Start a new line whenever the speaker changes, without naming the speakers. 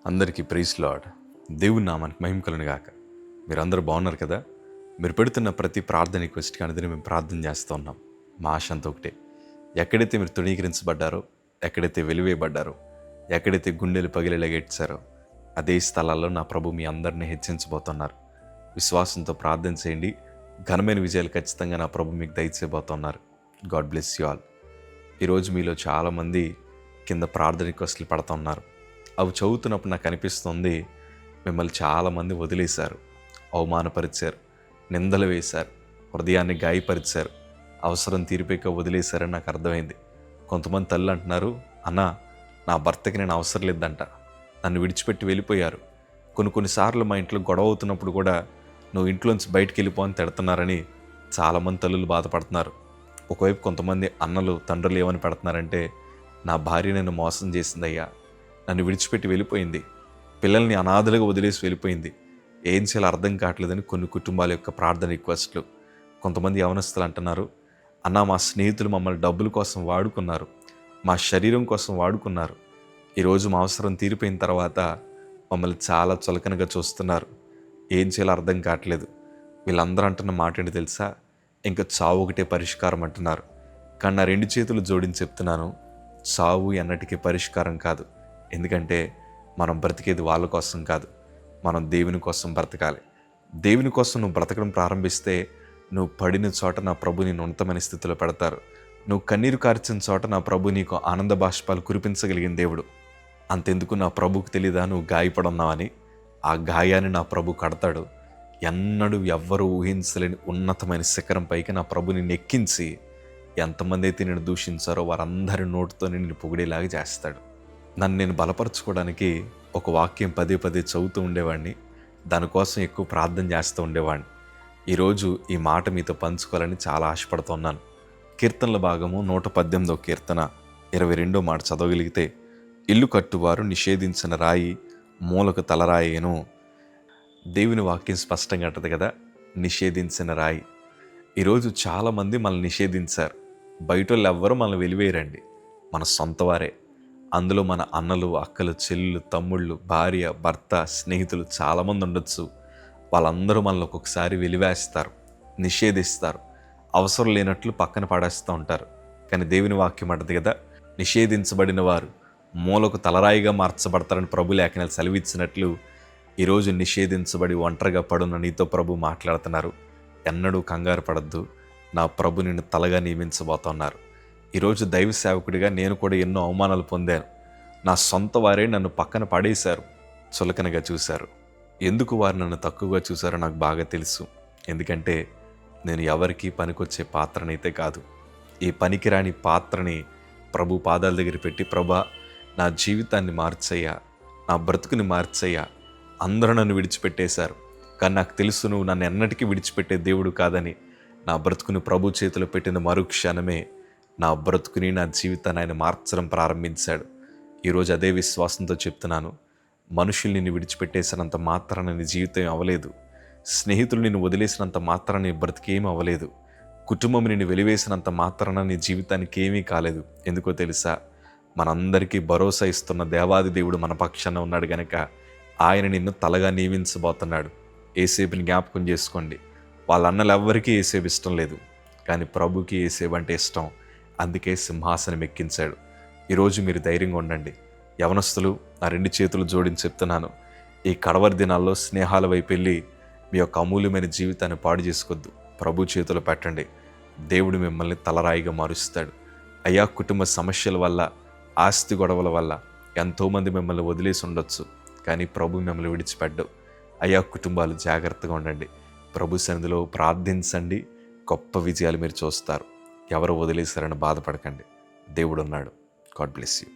అందరికీ praise lord. దేవుని నామానికి మహిమ కలుగును గాక. మీరందరూ బాగున్నారు కదా? మీరు పెడుతున్న ప్రతి ప్రార్థన రిక్వెస్ట్కి అనేది మేము ప్రార్థన చేస్తూ ఉన్నాం. మా ఆశ అంతా ఒకటే, ఎక్కడైతే మీరు తృణీకరించబడ్డారో, ఎక్కడైతే వెలివేయబడ్డారో, ఎక్కడైతే గుండెలు పగిలేలాగెట్టారో అదే స్థలాల్లో నా ప్రభు మీ అందరినీ హెచ్చించబోతున్నారు. విశ్వాసంతో ప్రార్థన చేయండి. ఘనమైన విజయాలు ఖచ్చితంగా నా ప్రభు మీకు దయచేయబోతున్నారు. God bless you all. ఈరోజు మీలో చాలామంది కింద ప్రార్థన రిక్వెస్ట్లు పడుతూ ఉన్నారు. అవి చదువుతున్నప్పుడు నాకు అనిపిస్తుంది, మిమ్మల్ని చాలామంది వదిలేశారు, అవమానపరిచారు, నిందలు వేశారు, హృదయాన్ని గాయపరిచారు, అవసరం తీరిపోక వదిలేశారని నాకు అర్థమైంది. కొంతమంది తల్లి అంటున్నారు, అన్నా నా భర్తకి నేను అవసరం లేదంట, నన్ను విడిచిపెట్టి వెళ్ళిపోయారు. కొన్నిసార్లు మా ఇంట్లో గొడవ అవుతున్నప్పుడు కూడా నువ్వు ఇంట్లోంచి బయటికి వెళ్ళిపో అని తిడుతున్నారని చాలామంది తల్లులు బాధపడుతున్నారు. ఒకవైపు కొంతమంది అన్నలు తండ్రులు ఏమని పెడుతున్నారంటే, నా భార్య నన్ను మోసం చేసిందయ్యా, నన్ను విడిచిపెట్టి వెళ్ళిపోయింది, పిల్లల్ని అనాథలుగా వదిలేసి వెళ్ళిపోయింది, ఏం చేయాలో అర్థం కావట్లేదని కొన్ని కుటుంబాల యొక్క ప్రార్థన రిక్వెస్ట్లు. కొంతమంది యవనస్తులు అంటున్నారు, అన్న మా స్నేహితులు మమ్మల్ని డబ్బుల కోసం వాడుకున్నారు, మా శరీరం కోసం వాడుకున్నారు, ఈరోజు మా అవసరం తీరిపోయిన తర్వాత మమ్మల్ని చాలా చులకనగా చూస్తున్నారు, ఏం చేయాలో అర్థం కావట్లేదు. వీళ్ళందరూ అంటున్న మాట ఏంటి తెలుసా? ఇంకా చావు ఒకటే పరిష్కారం అంటున్నారు. కానీ నా రెండు చేతులు జోడించి చెప్తున్నాను, చావు ఎన్నటికీ పరిష్కారం కాదు. ఎందుకంటే మనం బ్రతికేది వాళ్ళ కోసం కాదు, మనం దేవుని కోసం బ్రతకాలి. దేవుని కోసం నువ్వు బ్రతకడం ప్రారంభిస్తే నువ్వు పడిన చోట నా ప్రభు నిన్ను ఉన్నతమైన స్థితిలో పెడతారు. నువ్వు కన్నీరు కార్చిన చోట నా ప్రభు నీకు ఆనంద బాష్పాలు కురిపించగలిగిన దేవుడు. అంతెందుకు నా ప్రభుకు తెలీదా నువ్వు గాయపడున్నావని? ఆ గాయాన్ని నా ప్రభు కడతాడు. ఎన్నడూ ఎవ్వరూ ఊహించలేని ఉన్నతమైన శిఖరం పైకి నా ప్రభు నిన్ను ఎక్కించి ఎంతమంది అయితే నేను దూషించారో వారందరి నోటితో నిన్ను పొగిడేలాగా చేస్తాడు. నన్ను నేను బలపరచుకోవడానికి ఒక వాక్యం పదే చదువుతూ ఉండేవాడిని, దానికోసం ఎక్కువ ప్రార్థన చేస్తూ ఉండేవాడిని. ఈరోజు ఈ మాట మీతో పంచుకోవాలని చాలా ఆశపడుతున్నాను. కీర్తనల భాగము 118వ కీర్తన 22వ మాట చదవగలిగితే, ఇల్లు కట్టువారు నిషేధించిన రాయి మూలకు తలరాయేను. దేవుని వాక్యం స్పష్టంగా అంటది కదా, నిషేధించిన రాయి. ఈరోజు చాలామంది మనల్ని నిషేధించారు. బయట వాళ్ళు ఎవ్వరూ మనల్ని వెలివేయరండి, మన సొంత వారే. అందులో మన అన్నలు, అక్కలు, చెల్లులు, తమ్ముళ్ళు, భార్య, భర్త, స్నేహితులు చాలామంది ఉండొచ్చు. వాళ్ళందరూ మనల్ని ఒక్కొక్కసారి వెలివేస్తారు, నిషేధిస్తారు, అవసరం లేనట్లు పక్కన పడేస్తూ ఉంటారు. కానీ దేవుని వాక్యం అంటది కదా, నిషేధించబడిన వారు మూలకు తలరాయిగా మార్చబడతారని ప్రభు లేఖనాలు సెలవిచ్చినట్లు ఈరోజు నిషేధించబడి ఒంటరిగా పడున్న నీతో ప్రభు మాట్లాడుతున్నారు. ఎన్నడూ కంగారు పడద్దు, నా ప్రభు నిన్ను తలగా నియమించబోతున్నారు. ఈరోజు దైవ సేవకుడిగా నేను కూడా ఎన్నో అవమానాలు పొందాను. నా సొంత వారే నన్ను పక్కన పడేశారు, చులకనగా చూశారు. ఎందుకు వారు నన్ను తక్కువగా చూశారో నాకు బాగా తెలుసు. ఎందుకంటే నేను ఎవరికీ పనికొచ్చే పాత్రనైతే కాదు. ఈ పనికిరాని పాత్రని ప్రభు పాదాల దగ్గర పెట్టి, ప్రభా నా జీవితాన్ని మార్చయ్యా, నా బ్రతుకుని మార్చయ్యా. అందరూ నన్ను విడిచిపెట్టేశారు, కానీ నాకు తెలుసు నువ్వు నన్ను ఎన్నటికీ విడిచిపెట్టే దేవుడు కాదని. నా బ్రతుకుని ప్రభు చేతిలో పెట్టిన మరుక్షణమే నా బ్రతుకుని, నా జీవితాన్ని ఆయన మార్చడం ప్రారంభించాడు. ఈరోజు అదే విశ్వాసంతో చెప్తున్నాను, మనుషులు నిన్ను విడిచిపెట్టేసినంత మాత్రాన నీ జీవితం అవ్వలేదు. స్నేహితులు నిన్ను వదిలేసినంత మాత్రాన నీ బ్రతికేమీ అవ్వలేదు. కుటుంబం నిన్ను వెలివేసినంత మాత్రాన నీ జీవితానికి ఏమీ కాలేదు. ఎందుకో తెలుసా? మనందరికీ భరోసా ఇస్తున్న దేవాది దేవుడు మన పక్షాన ఉన్నాడు గనక ఆయన నిన్ను తలగా నియమించబోతున్నాడు. ఏసేపుని జ్ఞాపకం చేసుకోండి. వాళ్ళ అన్నలు ఎవ్వరికీ ఏసేపు ఇష్టం లేదు, కానీ ప్రభుకి ఏసేపు అంటే ఇష్టం. అందుకే సింహాసనం ఎక్కించాడు. ఈరోజు మీరు ధైర్యంగా ఉండండి. యవనస్తులు, నా రెండు చేతులు జోడించి చెప్తున్నాను, ఈ కడవరి దినాల్లో స్నేహాల వైపు వెళ్ళి మీ యొక్క అమూల్యమైన జీవితాన్ని పాడు చేసుకోవద్దు. ప్రభు చేతులు పెట్టండి. దేవుడు మిమ్మల్ని తలరాయిగా మారుస్తాడు. అయ్యా, కుటుంబ సమస్యల వల్ల, ఆస్తి గొడవల వల్ల ఎంతోమంది మిమ్మల్ని వదిలేసి ఉండొచ్చు, కానీ ప్రభు మిమ్మల్ని విడిచిపెట్టడు. అయ్యా, కుటుంబాలు జాగ్రత్తగా ఉండండి. ప్రభు సన్నిధిలో ప్రార్థించండి. గొప్ప విజయాలు మీరు చూస్తారు. ఎవరు వదిలేశారని బాధపడకండి. దేవుడు ఉన్నాడు. God bless you.